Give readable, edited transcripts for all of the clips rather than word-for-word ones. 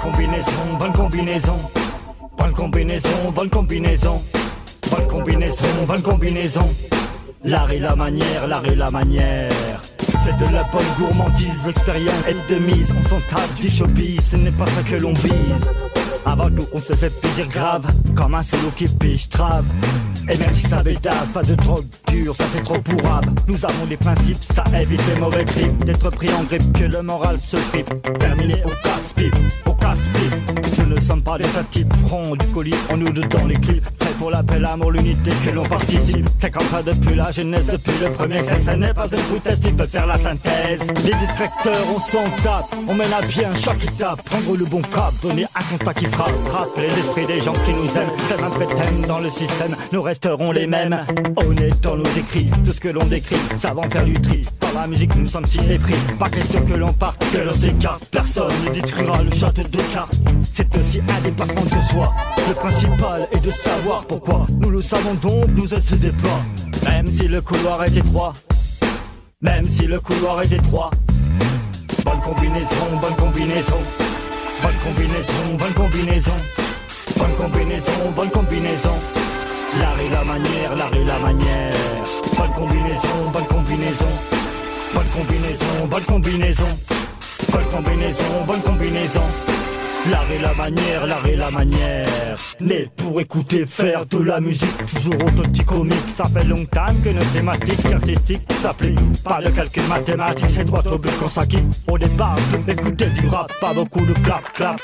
combinaison, bonne combinaison. Bonne combinaison, bonne combinaison. Bonne combinaison, bonne combinaison. L'art et la manière, l'art et la manière. C'est de la bonne gourmandise, l'expérience est de mise. On s'en tape du showbiz, ce n'est pas ça que l'on vise. Avant tout, on se fait plaisir grave, comme un solo qui piche trave. Et même si ça bédave, pas de drogue dure, ça c'est trop pourrave. Nous avons des principes, ça évite les mauvais clips. D'être pris en grippe, que le moral se fripe. Terminé au casse-pipe, au casse-pipe. Nous ne sommes pas des sales types, front du colis, on nous dans les clips. C'est pour la paix, l'amour, l'unité que l'on participe. C'est comme ça depuis la jeunesse, depuis le premier. Ça n'est pas une foutaise, tu peux faire la synthèse. Les détracteurs, on s'en tape, on mène à bien chaque étape. Prendre le bon cap, donner un constat qui frappe les esprits des gens qui nous aiment. C'est un vrai thème dans le système, nous resterons les mêmes. Honnêtes dans nos écrits, tout ce que l'on décrit, savant faire du tri. Par la musique, nous sommes si épris. Pas question que l'on parte, que l'on s'écarte. Personne ne détruira le château de cartes. C'est aussi un dépassement de soi. Le principal est de savoir pourquoi. Nous le savons donc, nous elle se déploie. Même si le couloir est étroit. Même si le couloir est étroit. Bonne combinaison, bonne combinaison. Bonne combinaison, bonne combinaison. Bonne combinaison, bonne combinaison. L'art et la manière, l'art et la manière. Bonne combinaison, bonne combinaison. Bonne combinaison, bonne combinaison. Bonne combinaison, bonne combinaison. L'art et la manière, l'art et la manière. Né pour écouter, faire de la musique. Toujours auto-comique. Ça fait longtemps que nos thématiques artistiques s'appliquent. Pas de calcul mathématique, c'est droit au but qu'on s'acquitte. Au départ, écouter du rap, pas beaucoup de clap.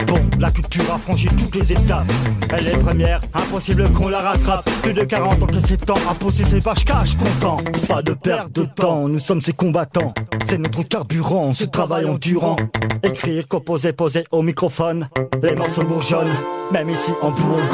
Bon, la culture a franchi toutes les étapes. Elle est première, impossible qu'on la rattrape. Plus de 40 ans que c'est temps, impossible c'est pas cache content. Pas de perte de temps, nous sommes ces combattants. C'est notre carburant, ce travail endurant. Écrire, composer, poser au microphone. Les morceaux bourgeonnent, même ici en Bourgogne.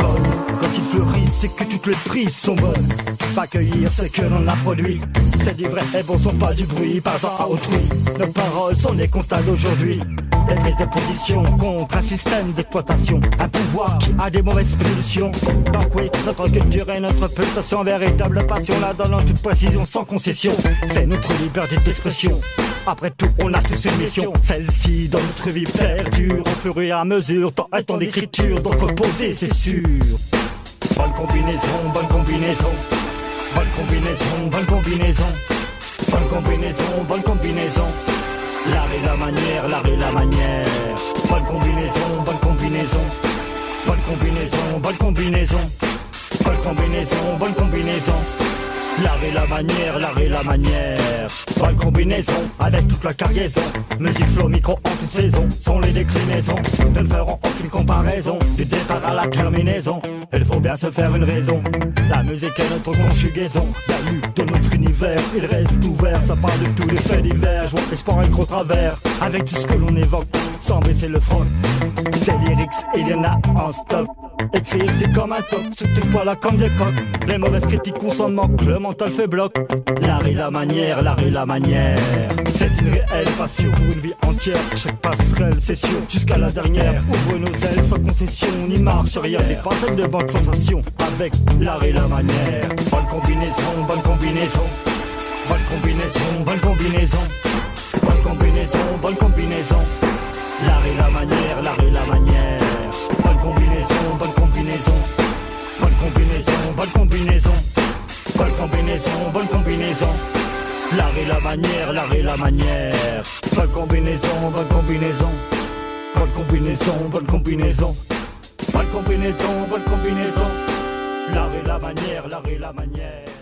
Quand ils fleurissent, c'est que toutes les prises sont bonnes. Pas cueillir ce que l'on a produit. C'est du vrai et bon son, pas du bruit, pas à autrui. Nos paroles sont les constats d'aujourd'hui. Des prises de position contre un système d'exploitation. Un pouvoir qui a des mauvaises pulsions. Donc oui, notre culture et notre pulsation, véritable passion, là dans toute précision, sans concession. C'est notre liberté d'expression. Après tout, on a tous une mission. Celle-ci dans notre vie perdure au fur et à mesure. Temps et temps d'écriture, donc reposer, c'est sûr. Bonne combinaison, bonne combinaison. Bonne combinaison, bonne combinaison. Bonne combinaison, bonne combinaison. L'art et la manière, l'art et la manière. Bonne combinaison, bonne combinaison. Bonne combinaison, bonne combinaison. Bonne combinaison, bonne combinaison. L'art et la manière, l'art et la manière. Bonne combinaison avec toute la cargaison. Musique, flow, micro en toute saison. Sont les déclinaisons, nous ne ferons aucune comparaison. Du départ à la terminaison, il faut bien se faire une raison. La musique est notre conjugaison. La lutte de notre univers, il reste ouvert. Ça parle de tous les faits divers. Joie, espoir et gros travers. Avec tout ce que l'on évoque, sans baisser le front. Des lyrics, il y en a en stock. Écrire c'est comme un top, surtout pas là comme des coques. Les mauvaises critiques on s'en moque, le mental fait bloc. L'art et la manière, l'art et la manière. C'est une réelle passion pour une vie entière. Chaque passerelle c'est sûr, jusqu'à la dernière. Ouvre nos ailes sans concession, ni marche rien. Des passages de bonnes sensations avec l'art et la manière. Bonne combinaison, bonne combinaison. Bonne combinaison, bonne combinaison. Bonne combinaison, bonne combinaison. L'art et la manière, l'art et la manière. Bonne combinaison, bonne combinaison. Bonne combinaison, bonne combinaison. Bonne combinaison, bonne combinaison. L'art et la manière, l'art et la manière. Bonne combinaison, bonne combinaison. Bonne combinaison, bonne combinaison. Bonne combinaison, bonne combinaison. L'art et la manière, l'art et la manière.